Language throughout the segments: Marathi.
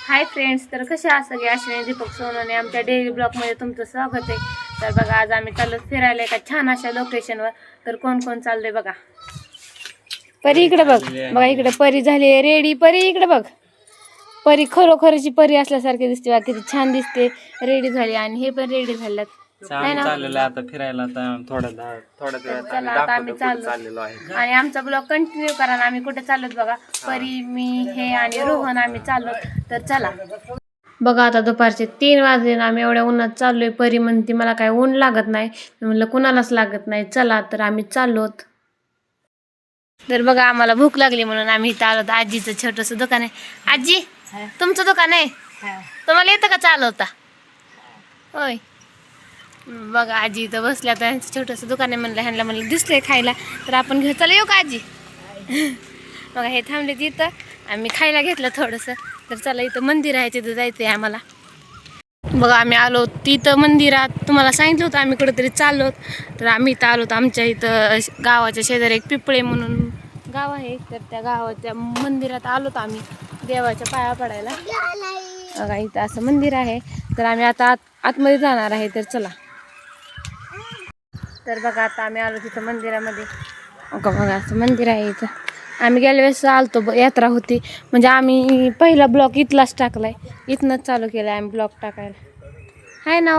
हाय फ्रेंड्स, तर कसे आहात सगळे? अश्विनी दीपक सोनवणे आमच्या डेली ब्लॉगमध्ये तुमचं स्वागत आहे. तर बघा, आज आम्ही चाललो फिरायला एका छान अशा लोकेशनवर. तर कोण कोण चाललंय बघा. परी इकडे बघ, बघा इकडे परी झाली रेडी. परी इकडे बघ, परी खरोखरची परी असल्यासारखी दिसते बघा, किती छान दिसते. रेडी झाली आणि हे पण रेडी झाल्यात. चाललेलं आता फिरायला. आता थोड्या आम्ही चाललो आणि आमचा ब्लॉग कंटिन्यू करा. आम्ही कुठे चाललो बघा, परी, मी, हे आणि रोहन आम्ही चाललो. तर चला बघा, आता दुपारचे 3 वाजले ना, आम्ही एवढ्या उन्हात चाललोय. परी म्हणते मला काय ऊन लागत नाही. मी म्हणलं कुणालाच लागत नाही, चला. तर आम्ही चाललोत. तर बघा, आम्हाला भूक लागली म्हणून आम्ही इथं आलो. आजीचं छोटंसं दुकान आहे. आजी, तुमचं दुकान आहे? तुम्हाला येतं का चालवता? होय. बघा, आजी इथं बसल्या. तर ह्यांचं छोटंसं दुकान आहे. म्हणलं ह्यांना म्हणलं दिसलंय खायला, तर आपण घेऊ. चला येऊ का आजी? बघा, हे थांबले तिथं, आम्ही खायला घेतलं थोडंसं. तर चला, इथं मंदिर आहे, तिथं जायचं आहे आम्हाला. बघा, आम्ही आलो तिथं मंदिरात. तुम्हाला सांगितलं होतं आम्ही कुठेतरी चाललो. तर आम्ही इथं आलो. आमच्या इथं गावाच्या शेजारी एक पिपळे म्हणून गाव आहे. तर त्या गावाच्या मंदिरात आलोत आम्ही देवाच्या पाया पडायला. बघा, इथं असं मंदिर आहे. तर आम्ही आता आतमध्ये जाणार आहे. तर चला. तर बघा, आता आम्ही आलो तिथं मंदिरामध्ये. बघा, असं मंदिर आहे इथं. आम्ही गेल्या वेळेस आलतो, यात्रा होती. म्हणजे आम्ही पहिला ब्लॉग इथलाच टाकलाय, इथनंच चालू केलं आहे आम्ही ब्लॉग टाकायला. हाय ना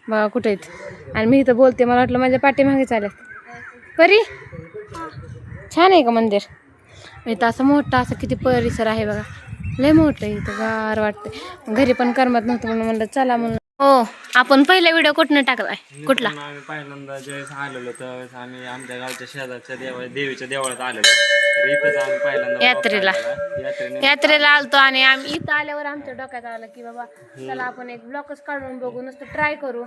बघा कुठे आहेत. आणि मी इथं बोलते, मला वाटलं माझ्या पाठीमागे चालेल. परी, छान आहे का मंदिर? इथं असं मोठं असं किती परिसर आहे बघा, लय मोठं आहे इथं, गार वाटते. घरी पण करमत नव्हतं म्हणून म्हणलं चला म्हणून. हो, आपण पहिला व्हिडिओ कुठनं टाकलाय? कुठला? आम्ही पहिल्यांदा ज्यावेळेस आलेलो त्यावेळेस आम्ही आमच्या गावच्या शेजारच्या देवीच्या देवळात आलेलो. तर इथंच आम्ही पहिल्यांदा यात्रेला आलतो. आणि आम्ही इथं आल्यावर आमच्या डोक्यात आलं की बाबा चला आपण एक ब्लॉगच काढून बघू, नुसतं ट्राय करू.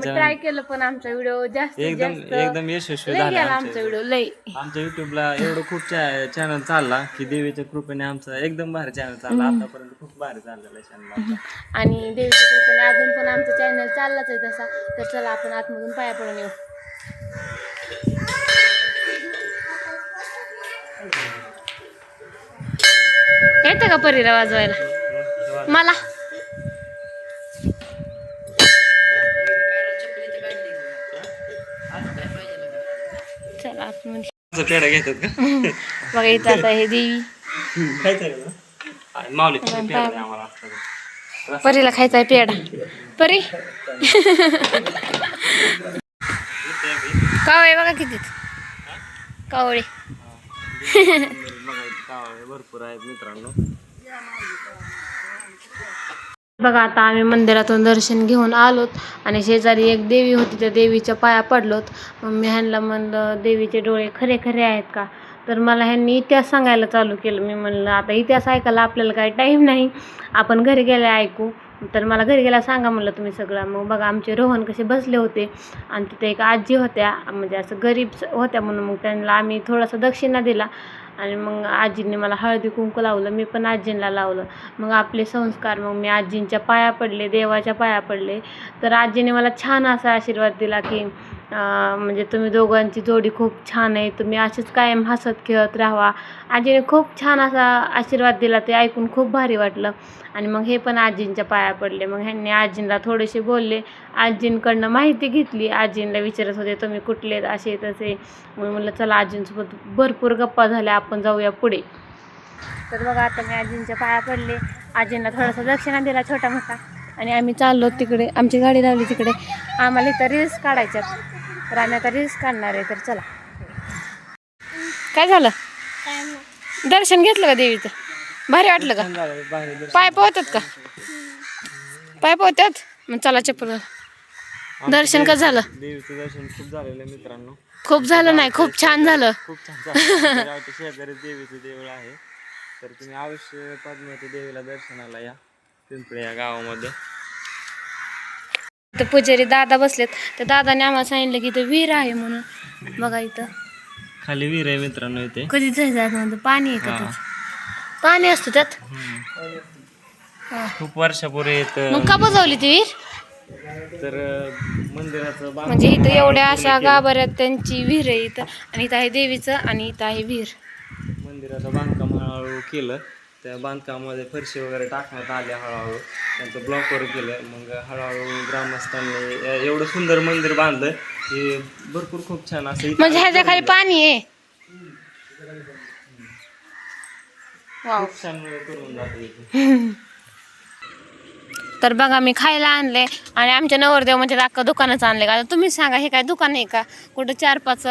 ट्राय केलं, पण आमचा व्हिडिओ एकदम यशस्वी झाला. आमचा व्हिडिओ लय आमच्या युट्यूबला एवढं खूप चॅनल चालला की देवीच्या कृपेने आमचा एकदम भारी चॅनल चालला. आतापर्यंत खूप भारी चाललेला चॅनल. आणि देवीच्या कृपेने अजून पण आमचा चॅनल चाललाच आहे तसा. तर चला, आपण आतमधून पाया पडून येऊ. येतं का परीला वाजवायला? मला चला आतमध्ये. पेढा घेतात का? बघा, इथं आता हे देवी. परीला खायचा आहे पेढा. परी कावळे बघा किती कावळे. भरपूर आहेत मित्रांनो. बघा, आता आम्ही मंदिरातून दर्शन घेऊन आलोत. आणि शेजारी एक देवी होती, त्या देवीच्या पाया पडलोत. मग मी ह्यांना म्हणलं देवीचे डोळे खरे खरे आहेत का? तर मला ह्यांनी इतिहास सांगायला चालू केलं. मी म्हणलं आता इतिहास ऐकायला आपल्याला काही टाईम नाही, आपण घरी गेले ऐकू. तर मला घरी गेला सांगा म्हणलं तुम्ही सगळं. मग बघा, आमचे रोहन कसे बसले होते आणि तिथे एक आजी होत्या, म्हणजे असं गरीब होत्या म्हणून मग त्यांना आम्ही थोडासा दक्षिणा दिला. आणि मग आजींनी मला हळदी कुंकू लावलं, मी पण आजींना लावलं. मग आपले संस्कार, मग मी आजींच्या पाया पडले, देवाच्या पाया पडले. तर आजीने मला छान असा आशीर्वाद दिला की म्हणजे तुम्ही दोघांची जोडी खूप छान आहे, तुम्ही असेच कायम हसत खेळत राहावा. आजीने खूप छान असा आशीर्वाद दिला, ते ऐकून खूप भारी वाटलं. आणि मग हे पण आजींच्या पाया पडले. मग ह्यांनी आजींना थोडेसे बोलले, आजींकडनं माहिती घेतली. आजींना विचारत होते तुम्ही कुठले असे तसे. मग म्हणलं चला, आजींसोबत भरपूर गप्पा झाल्या, आपण जाऊया पुढे. तर बघा, आता मी आजींच्या पाया पडले, आजींना थोडासा दक्षिणा दिला छोटा मोठा. आणि आम्ही चाललो तिकडे, आमची गाडी लावली तिकडे. आम्हाला इथं रील्स काढायच्यात, तर आम्ही आता रील्स काढणार आहे. तर चला. काय झालं? दर्शन घेतलं का देवीचं? भारी वाटलं का? पाय पोहतात का? पाय पोहतात? मग चला चप्पल. दर्शन कसं झालं? देवीचं दर्शन खूप झालेलं मित्रांनो. खूप झालं नाही, खूप छान झालं. खूप छान झालं. शेजारी देवीचं देऊळ आहे, तर तुम्ही अवश्य पद्मावती देवीला दर्शनाला या पिंपळे या गावामध्ये. तर पुजारी दादा बसलेत. तर दादाने आम्हाला सांगितलं की इथं विहीर आहे म्हणून. बघा, इथं खाली विहीर आहे मित्रांनो. इथे कधी जायचं पाणी आहे का? पाणी असतं त्यात. खूप वर्षापूर्वी येत. मग का बजवली ती विहीर? तर मंदिराचं म्हणजे इथं एवढ्या अशा गाभाऱ्यात त्यांची विहीर आहे इथं. आणि इथं आहे देवीचं आणि इथं आहे विहीर. मंदिराचं बांधकाम हळूहळू केलं त्या बांधकामामध्ये फरशी वगैरे टाकण्यात आले हळूहळू. त्यांचं ब्लॉकवर केलं. मग हळूहळू ग्रामस्थांनी एवढं सुंदर मंदिर बांधलं की भरपूर खूप छान असं म्हणजे ह्याच्या खाली पाणी आहे. वाव. खूप छान करून जातं इथे. तर बघा मी खायला आणले आणि आमच्या नवरदेव म्हणजे अख्खा दुकानच आणले का. तुम्हीच सांगा हे काय दुकान आहे का. कुठं 4-5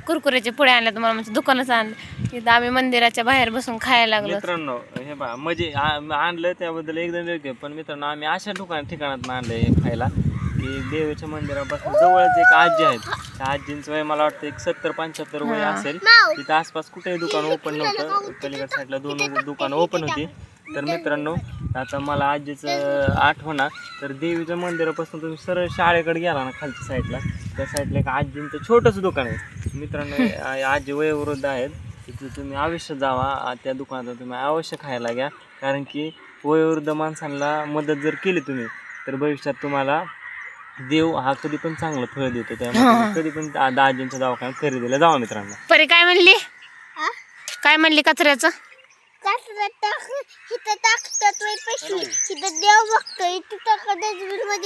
कुरकुऱ्याचे पुढे आणले तुम्हाला म्हणजे दुकानच आणलं. तिथं आम्ही मंदिराच्या बाहेर बसून खायला लागलो. मित्रांनो हे बघा म्हणजे आणलं त्याबद्दल एकदम योग्य. पण मित्रांनो आम्ही अशा ठिकाणात आणलं हे खायला की देवीच्या मंदिरापासून जवळच एक आजी आहेत. त्या आजींचं वय मला वाटतं एक 70-75 वय असेल. तिथं आसपास कुठेही दुकान ओपन नव्हतं. पलीकडच्या साईडला 2 दुकानं ओपन होती. तर मित्रांनो आता मला आजीचं आठवणा तर देवीच्या मंदिरापासून तुम्ही सरळ शाळेकडे गेला ना खालच्या साईडला त्या साईडला एक आजींचं छोटंसं दुकान आहे. मित्रांनो आजी वयोवृद्ध आहेत. तिथे तुम्ही अवश्य जावा. त्या दुकानात तुम्ही अवश्य खायला घ्या. कारण की वयोवृद्ध माणसांना मदत जर केली तुम्ही तर भविष्यात तुम्हाला देव हा कधी पण चांगलं फळ देतो. त्यामुळे कधी पण आजींच्या दवाखान्यात खरेदीला जावा मित्रांनो. परी काय म्हणली काय म्हणली कचऱ्याचं.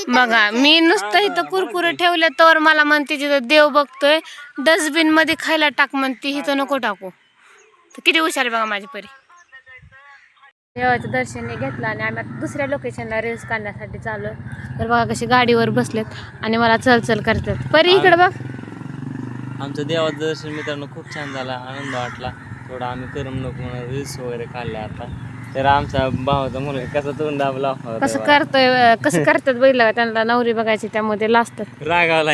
बघा मी नुसतं इथं कुरकुरे ठेवले तर मला म्हणते तिथं देव बघतोय. डस्टबिन मध्ये खायला टाक म्हणते इथं नको टाकू. तर किती हुशार बघा माझी परी. देवाचं दर्शन घेतलं आणि आम्ही आता दुसऱ्या लोकेशनला रील्स काढण्यासाठी चालू. तर बघा कशी गाडीवर बसलेत आणि मला चल करतात. परी इकडे बघ. आमचं देवाचं दर्शन मित्रांनो खूप छान झाला. आनंद वाटला. थोडा आम्ही करमणूक म्हणून रील्स वगैरे काढल्या आता. तर आमचा भावाचा मुलगा कसा तोंड दाबला कसं करतात बघितलं. त्यांना नवरी बघायची त्यामध्ये लाजतात. रागावला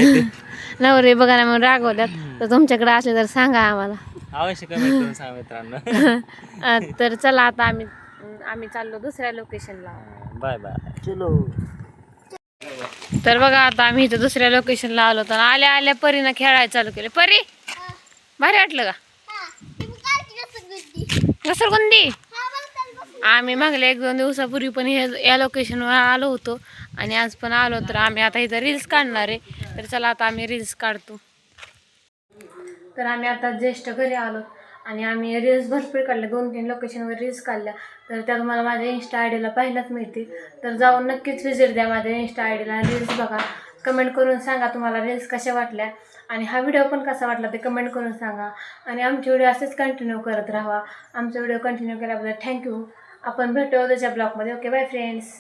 नवरी बघायला म्हणून रागवल्यात. तर तुमच्याकडे असले तर सांगा आम्हाला. अवश्य कमेंट करून सांगा मित्रांनो. तर चला आता आम्ही चाललो दुसऱ्या लोकेशनला. बाय बाय चलो. तर बघा आता आम्ही इथं दुसऱ्या लोकेशनला आलो तर आल्या परीनं खेळायला चालू केले. परी भारी वाटलं का घसरगुंडी. आम्ही मागल्या 1-2 दिवसापूर्वी पण या लोकेशनवर आलो होतो आणि आज पण आलो. तर आम्ही आता इथं रील्स काढणार आहे. तर चला आता आम्ही रील्स काढतो. तर आम्ही आता ज्येष्ठ घरी आलो आणि आम्ही रील्स भरपूर काढल्या. 2-3 लोकेशनवर रील्स काढल्या. तर त्या तुम्हाला माझ्या इंस्टा आय डीला पाहायलाच मिळते. तर जाऊन नक्कीच विजिट द्या माझ्या इंस्टा आय डीला. रील्स बघा. कमेंट करून सांगा तुम्हाला रील्स कशा वाटल्या आणि हा व्हिडिओ पण कसा वाटला ते कमेंट करून सांगा. आणि आमचे व्हिडिओ असेच कंटिन्यू करत राहा. आमचा व्हिडिओ कंटिन्यू केल्याबद्दल थँक्यू. आपण भेटू उद्याच्या ब्लॉगमध्ये. Okay bye friends.